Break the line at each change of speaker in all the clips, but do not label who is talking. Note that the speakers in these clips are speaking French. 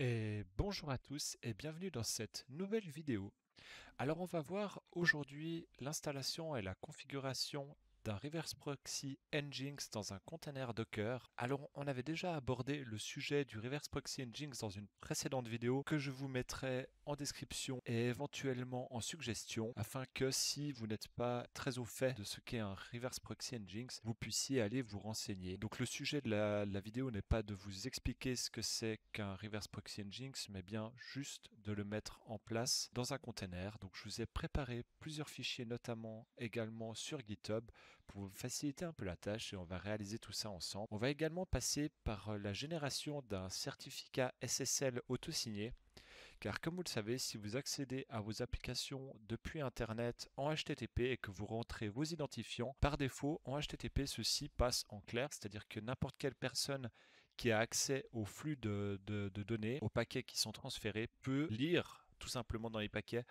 Et bonjour à tous et bienvenue dans cette nouvelle vidéo. Alors on va voir aujourd'hui l'installation et la configuration d'un reverse proxy Nginx dans un container Docker. Alors on avait déjà abordé le sujet du reverse proxy Nginx dans une précédente vidéo que je vous mettrai en description et éventuellement en suggestion afin que si vous n'êtes pas très au fait de ce qu'est un reverse proxy Nginx, vous puissiez aller vous renseigner. Donc le sujet de la vidéo n'est pas de vous expliquer ce que c'est qu'un reverse proxy Nginx, mais bien juste de le mettre en place dans un container. Donc je vous ai préparé plusieurs fichiers, notamment également sur GitHub, pour vous faciliter un peu la tâche et on va réaliser tout ça ensemble. On va également passer par la génération d'un certificat SSL auto-signé. Car comme vous le savez, si vous accédez à vos applications depuis Internet en HTTP et que vous rentrez vos identifiants, par défaut, en HTTP, ceci passe en clair, c'est-à-dire que n'importe quelle personne qui a accès au flux de données, aux paquets qui sont transférés, peut lire tout simplement dans les paquets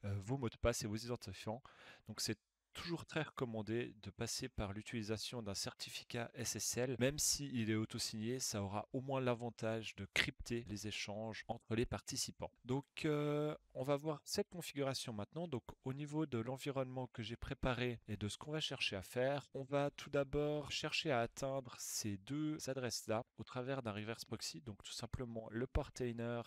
vos mots de passe et vos identifiants. Donc c'est toujours très recommandé de passer par l'utilisation d'un certificat SSL. Même s'il est auto-signé, ça aura au moins l'avantage de crypter les échanges entre les participants. Donc on va voir cette configuration maintenant. Donc au niveau de l'environnement que j'ai préparé et de ce qu'on va chercher à faire, on va tout d'abord chercher à atteindre ces deux adresses-là au travers d'un reverse proxy. Donc tout simplement le portainer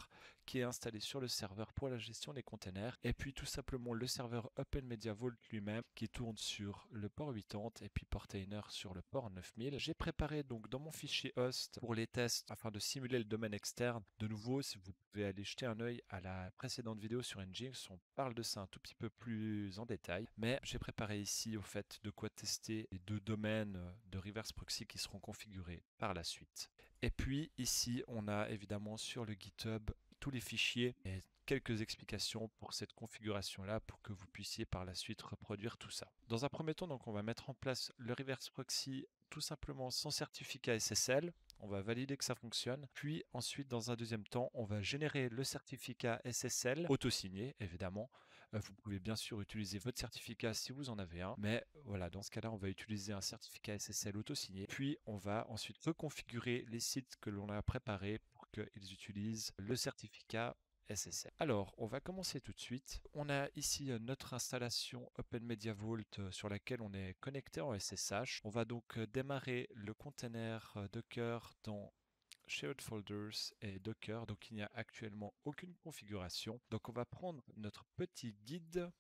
qui est installé sur le serveur pour la gestion des containers, et puis tout simplement le serveur Open Media Vault lui-même qui tourne sur le port 80 et puis Portainer sur le port 9000. J'ai préparé donc dans mon fichier host pour les tests afin de simuler le domaine externe. De nouveau, si vous pouvez aller jeter un œil à la précédente vidéo sur Nginx, on parle de ça un tout petit peu plus en détail, mais j'ai préparé ici au fait de quoi tester les deux domaines de reverse proxy qui seront configurés par la suite. Et puis ici, on a évidemment sur le GitHub tous les fichiers et quelques explications pour cette configuration-là pour que vous puissiez par la suite reproduire tout ça. Dans un premier temps, donc, on va mettre en place le reverse proxy tout simplement sans certificat SSL. On va valider que ça fonctionne. Puis ensuite, dans un deuxième temps, on va générer le certificat SSL auto-signé, évidemment. Vous pouvez bien sûr utiliser votre certificat si vous en avez un. Mais voilà, dans ce cas-là, on va utiliser un certificat SSL auto-signé. Puis on va ensuite reconfigurer les sites que l'on a préparés pour qu'ils utilisent le certificat SSL. Alors, on va commencer tout de suite. On a ici notre installation Open Media Vault sur laquelle on est connecté en SSH. On va donc démarrer le container Docker dans Shared Folders et Docker. Donc, il n'y a actuellement aucune configuration. Donc, on va prendre notre petit guide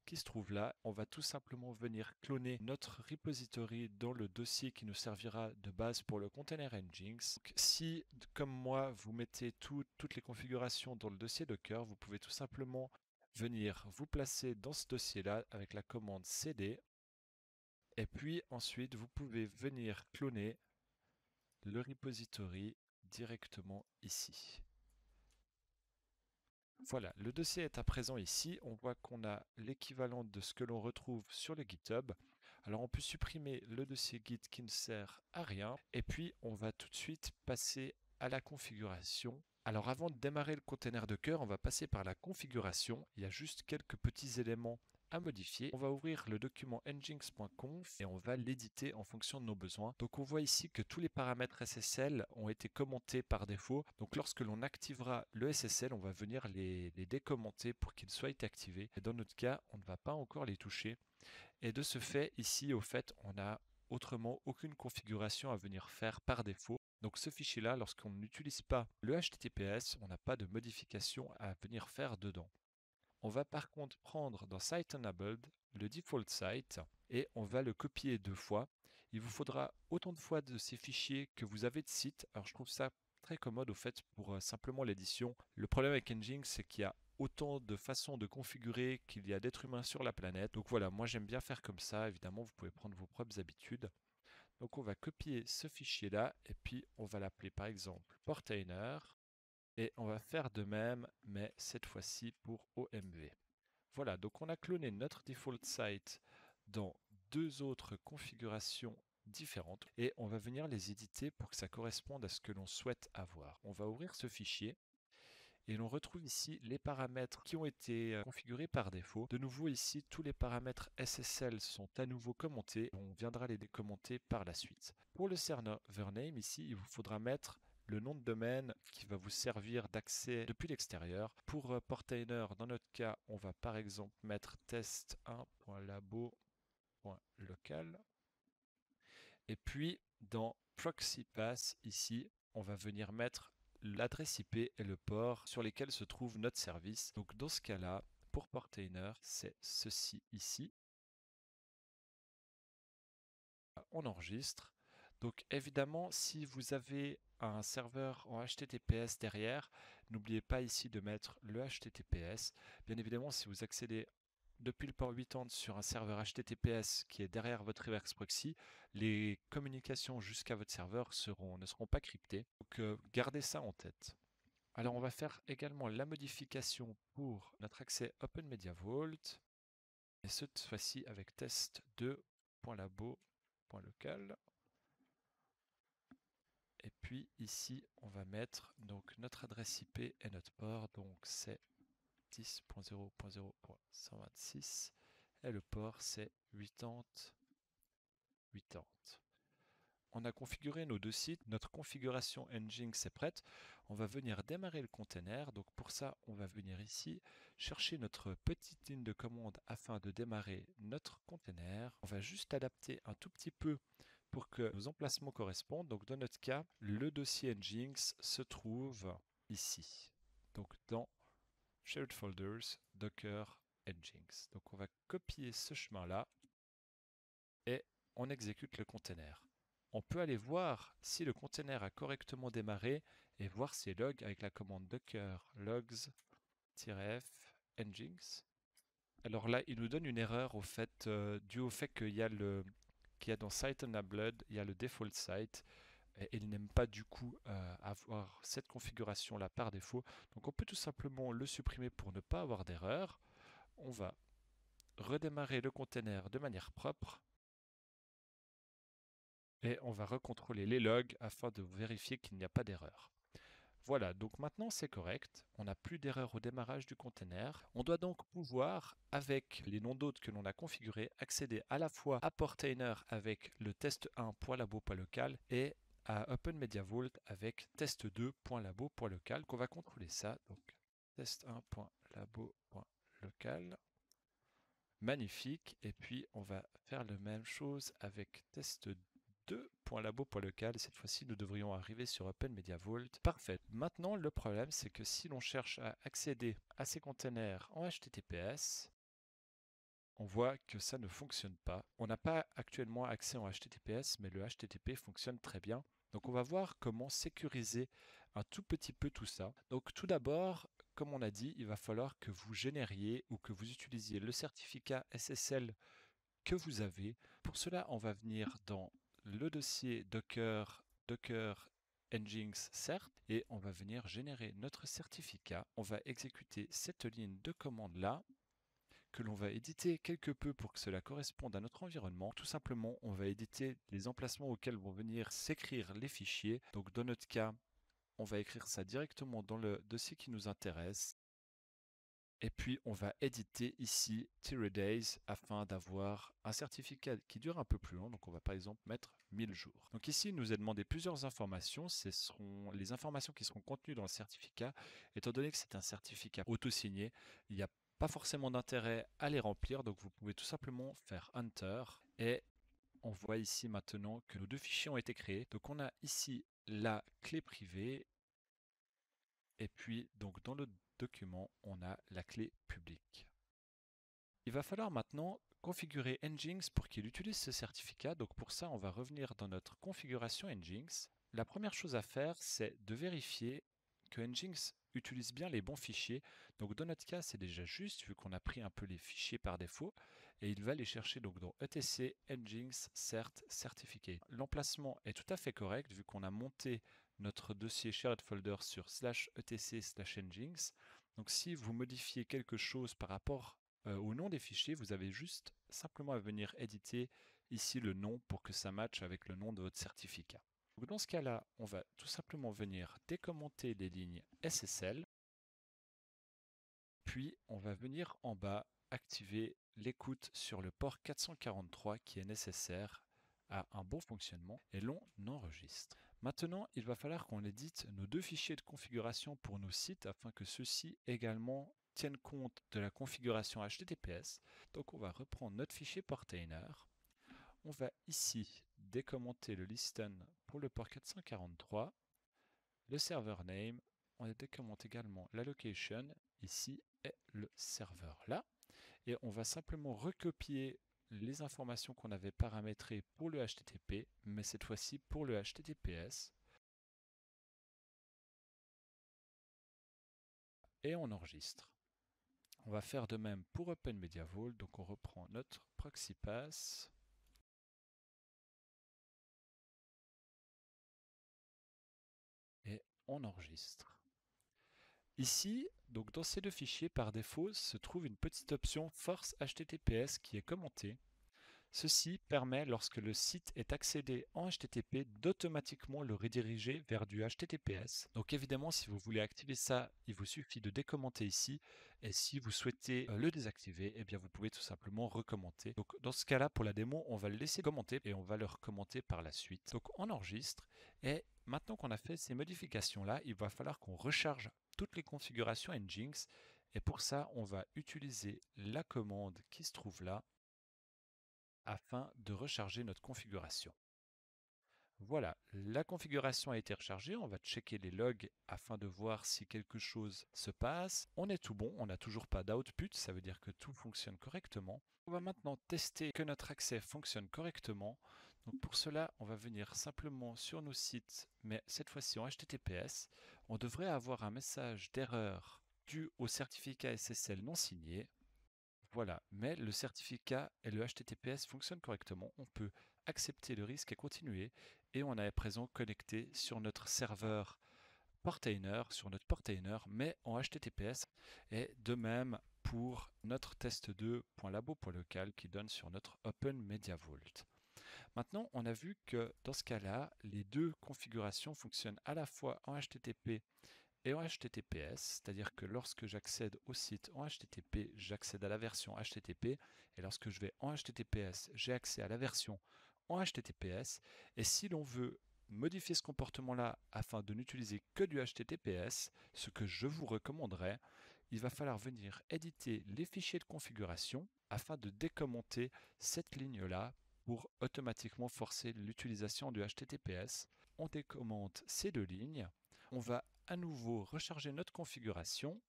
qui se trouve là. On va tout simplement venir cloner notre repository dans le dossier qui nous servira de base pour le container Nginx. Donc, si, comme moi, vous mettez toutes les configurations dans le dossier Docker, vous pouvez tout simplement venir vous placer dans ce dossier-là avec la commande cd. Et puis ensuite, vous pouvez venir cloner le repository directement ici. Voilà, le dossier est à présent ici. On voit qu'on a l'équivalent de ce que l'on retrouve sur le GitHub. Alors on peut supprimer le dossier Git qui ne sert à rien. Et puis on va tout de suite passer à la configuration. Alors avant de démarrer le container Docker, on va passer par la configuration. Il y a juste quelques petits éléments à modifier. On va ouvrir le document nginx.conf et on va l'éditer en fonction de nos besoins. Donc on voit ici que tous les paramètres SSL ont été commentés par défaut. Donc lorsque l'on activera le SSL, on va venir les décommenter pour qu'ils soient activés. Et dans notre cas, on ne va pas encore les toucher. Et de ce fait, ici, au fait, on n'a autrement aucune configuration à venir faire par défaut. Donc ce fichier-là, lorsqu'on n'utilise pas le HTTPS, on n'a pas de modification à venir faire dedans. On va par contre prendre dans Site Enabled le default site et on va le copier deux fois. Il vous faudra autant de fois de ces fichiers que vous avez de sites. Alors je trouve ça très commode au fait pour simplement l'édition. Le problème avec Nginx, c'est qu'il y a autant de façons de configurer qu'il y a d'êtres humains sur la planète. Donc voilà, moi j'aime bien faire comme ça. Évidemment, vous pouvez prendre vos propres habitudes. Donc on va copier ce fichier-là et puis on va l'appeler par exemple Portainer. Et on va faire de même, mais cette fois-ci pour OMV. Voilà, donc on a cloné notre default site dans deux autres configurations différentes et on va venir les éditer pour que ça corresponde à ce que l'on souhaite avoir. On va ouvrir ce fichier et l'on retrouve ici les paramètres qui ont été configurés par défaut. De nouveau ici, tous les paramètres SSL sont à nouveau commentés. On viendra les décommenter par la suite. Pour le server name ici, il vous faudra mettre le nom de domaine qui va vous servir d'accès depuis l'extérieur. Pour Portainer, dans notre cas, on va par exemple mettre test1.labo.local. Et puis, dans Proxy Pass, ici, on va venir mettre l'adresse IP et le port sur lesquels se trouve notre service. Donc dans ce cas-là, pour Portainer, c'est ceci ici. On enregistre. Donc évidemment, si vous avez un serveur en HTTPS derrière, n'oubliez pas ici de mettre le HTTPS. Bien évidemment, si vous accédez depuis le port 80 sur un serveur HTTPS qui est derrière votre reverse proxy, les communications jusqu'à votre serveur ne seront pas cryptées. Donc gardez ça en tête. Alors on va faire également la modification pour notre accès Open Media Vault. Et cette fois-ci avec test2.labo.local. Et puis ici, on va mettre donc notre adresse IP et notre port. Donc c'est 10.0.0.126 et le port c'est 80.80. On a configuré nos deux sites, notre configuration Nginx est prête. On va venir démarrer le container. Donc pour ça, on va venir ici chercher notre petite ligne de commande afin de démarrer notre container. On va juste adapter un tout petit peu pour que nos emplacements correspondent. Donc dans notre cas, le dossier Nginx se trouve ici. Donc dans Shared Folders, Docker, Nginx. Donc on va copier ce chemin-là et on exécute le container. On peut aller voir si le container a correctement démarré et voir ses logs avec la commande docker logs-f nginx. Alors là, il nous donne une erreur due au fait qu'il y a dans site enabled, il y a le default site et il n'aime pas du coup avoir cette configuration là par défaut. Donc on peut tout simplement le supprimer pour ne pas avoir d'erreur. On va redémarrer le container de manière propre. Et on va recontrôler les logs afin de vérifier qu'il n'y a pas d'erreur. Voilà, donc maintenant c'est correct, on n'a plus d'erreur au démarrage du container. On doit donc pouvoir, avec les noms d'hôtes que l'on a configurés, accéder à la fois à Portainer avec le test1.labo.local et à Open Media Vault avec test2.labo.local qu'on va contrôler ça. Donc test1.labo.local. Magnifique. Et puis on va faire la même chose avec test2.labo.local. Cette fois-ci, nous devrions arriver sur Open Media Vault. Parfait. Maintenant, le problème, c'est que si l'on cherche à accéder à ces containers en HTTPS, on voit que ça ne fonctionne pas. On n'a pas actuellement accès en HTTPS, mais le HTTP fonctionne très bien. Donc on va voir comment sécuriser un tout petit peu tout ça. Donc tout d'abord, comme on a dit, il va falloir que vous génériez ou que vous utilisiez le certificat SSL que vous avez. Pour cela, on va venir dans le dossier Docker Nginx cert et on va venir générer notre certificat. On va exécuter cette ligne de commande là que l'on va éditer quelque peu pour que cela corresponde à notre environnement. Tout simplement, on va éditer les emplacements auxquels vont venir s'écrire les fichiers. Donc dans notre cas, on va écrire ça directement dans le dossier qui nous intéresse. Et puis on va éditer ici Days afin d'avoir un certificat qui dure un peu plus long. Donc on va par exemple mettre 1000 jours. Donc ici il nous est demandé plusieurs informations. Ce seront les informations qui seront contenues dans le certificat. Étant donné que c'est un certificat auto-signé, il n'y a pas forcément d'intérêt à les remplir. Donc vous pouvez tout simplement faire Enter. Et on voit ici maintenant que nos deux fichiers ont été créés. Donc on a ici la clé privée. Et puis donc dans le document, on a la clé publique. Il va falloir maintenant configurer Nginx pour qu'il utilise ce certificat. Donc pour ça, on va revenir dans notre configuration Nginx. La première chose à faire, c'est de vérifier que Nginx utilise bien les bons fichiers. Donc dans notre cas, c'est déjà juste vu qu'on a pris un peu les fichiers par défaut. Et il va les chercher donc dans etc nginx cert certificate. L'emplacement est tout à fait correct vu qu'on a monté notre dossier shared folder sur /etc/nginx. Donc si vous modifiez quelque chose par rapport au nom des fichiers, vous avez juste simplement à venir éditer ici le nom pour que ça matche avec le nom de votre certificat. Donc dans ce cas-là, on va tout simplement venir décommenter les lignes SSL, puis on va venir en bas activer l'écoute sur le port 443 qui est nécessaire à un bon fonctionnement et l'on enregistre. Maintenant, il va falloir qu'on édite nos deux fichiers de configuration pour nos sites afin que ceux-ci également tiennent compte de la configuration HTTPS. Donc on va reprendre notre fichier portainer. On va ici décommenter le listen pour le port 443, le server name, on décommente également la location, ici est le serveur là, et on va simplement recopier les informations qu'on avait paramétrées pour le HTTP, mais cette fois-ci pour le HTTPS, et on enregistre. On va faire de même pour Open Media Vault, donc on reprend notre proxy pass, et on enregistre. Ici, donc dans ces deux fichiers, par défaut, se trouve une petite option Force HTTPS qui est commentée. Ceci permet, lorsque le site est accédé en HTTP, d'automatiquement le rediriger vers du HTTPS. Donc évidemment, si vous voulez activer ça, il vous suffit de décommenter ici. Et si vous souhaitez le désactiver, eh bien vous pouvez tout simplement recommenter. Donc dans ce cas-là, pour la démo, on va le laisser commenter et on va le recommenter par la suite. Donc on enregistre et maintenant qu'on a fait ces modifications-là, il va falloir qu'on recharge toutes les configurations Nginx. Et pour ça, on va utiliser la commande qui se trouve là afin de recharger notre configuration. Voilà, la configuration a été rechargée, on va checker les logs afin de voir si quelque chose se passe. On est tout bon, on n'a toujours pas d'output, ça veut dire que tout fonctionne correctement. On va maintenant tester que notre accès fonctionne correctement. Donc pour cela, on va venir simplement sur nos sites, mais cette fois-ci en HTTPS. On devrait avoir un message d'erreur dû au certificat SSL non signé. Voilà, mais le certificat et le HTTPS fonctionnent correctement. On peut accepter le risque et continuer. Et on est à présent connecté sur notre serveur Portainer, sur notre Portainer, mais en HTTPS. Et de même pour notre test2.labo.local qui donne sur notre Open Media Vault. Maintenant, on a vu que dans ce cas-là, les deux configurations fonctionnent à la fois en HTTP et en HTTPS, c'est-à-dire que lorsque j'accède au site en HTTP, j'accède à la version HTTP, et lorsque je vais en HTTPS, j'ai accès à la version en HTTPS, et si l'on veut modifier ce comportement-là afin de n'utiliser que du HTTPS, ce que je vous recommanderais, il va falloir venir éditer les fichiers de configuration afin de décommenter cette ligne-là pour automatiquement forcer l'utilisation du HTTPS. On décommente ces deux lignes. On va à nouveau recharger notre configuration.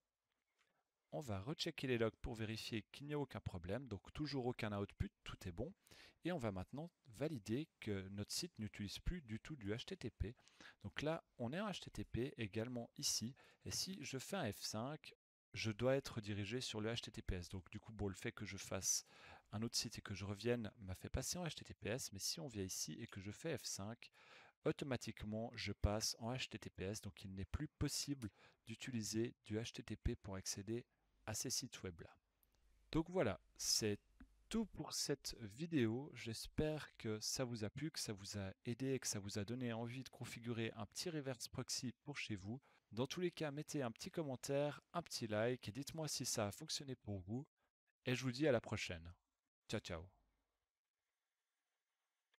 On va rechecker les logs pour vérifier qu'il n'y a aucun problème, donc toujours aucun output, tout est bon. Et on va maintenant valider que notre site n'utilise plus du tout du HTTP. Donc là, on est en HTTP également ici. Et si je fais un F5, je dois être dirigé sur le HTTPS. Donc du coup, bon, le fait que je fasse un autre site et que je revienne m'a fait passer en HTTPS. Mais si on vient ici et que je fais F5, automatiquement je passe en HTTPS, donc il n'est plus possible d'utiliser du HTTP pour accéder à ces sites web là. Donc voilà, c'est tout pour cette vidéo. J'espère que ça vous a plu, que ça vous a aidé, que ça vous a donné envie de configurer un petit reverse proxy pour chez vous. Dans tous les cas, mettez un petit commentaire, un petit like et dites-moi si ça a fonctionné pour vous. Et je vous dis à la prochaine. Ciao ciao.